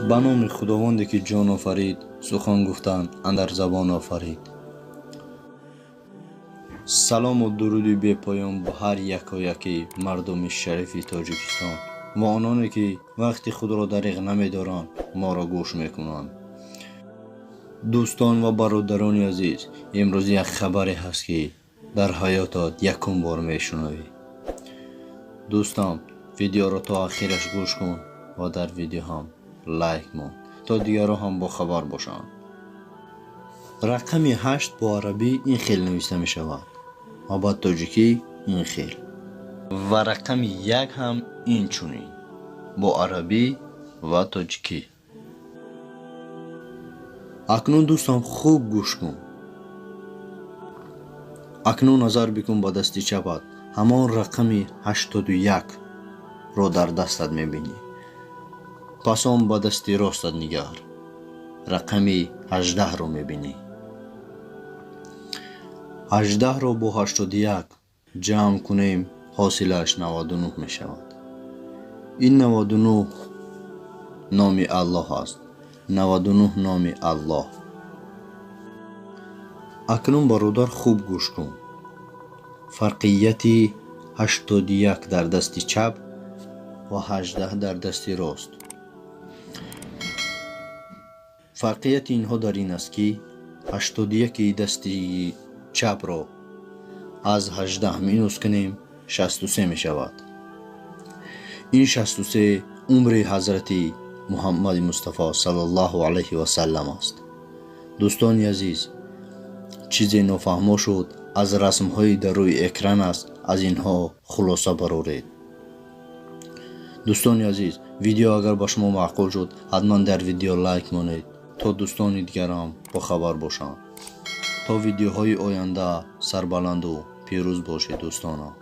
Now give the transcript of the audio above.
به نام خداوندی که جان آفرید، سخن گفتن اندر زبان آفرید. سلام و درود بی پایان به هر یکی مردم شریف تاجیکستان و آنانی که وقتی خود را دریغ نمی‌دارند ما را گوش میکنند. دوستان و برادران عزیز، امروز یک خبری هست که در حیاتت یکم بار میشنوی. دوستان، ویدیو را تا آخرش گوش کن و در ویدیو هم لایک مون تا دیگران هم با خبر باشند. رقم 8 با عربی این خیل نوشته می شود و با تاجیکی این خیل و رقم 1 هم این چونین با عربی و تاجیکی. اکنون دوستان خوب گوش کن. اکنون نظر بکن با دست چپت همان رقم 81 رو در دستت میبینی. پس آن با دست راستت نگر رقم 18 رو میبینی. 18 رو با 81 جمع کنیم حاصلش 99 می شود. این 99 نام الله است. 99 نام الله. اکنون برادر خوب گوش کن. فرقیت 81 در دست چپ و 18 در دست راست. فرقیت اینها در این است که 81 دست چپ را از 18 مینوس کنیم 63 می شود. این 63 عمر حضرت محمد مصطفی صلی الله علیه و سلم است. دوستان عزیز، چیزی نفهمو شد از رسم های در روی اکران است، از اینها خلاصه برآورید. دوستان عزیز، ویدیو اگر با شما معقول شد حتما در ویدیو لایک مونید تا دوستان دیگر هم با خبر باشند. تا ویدیوهای آینده سربلند و پیروز باشید دوستان.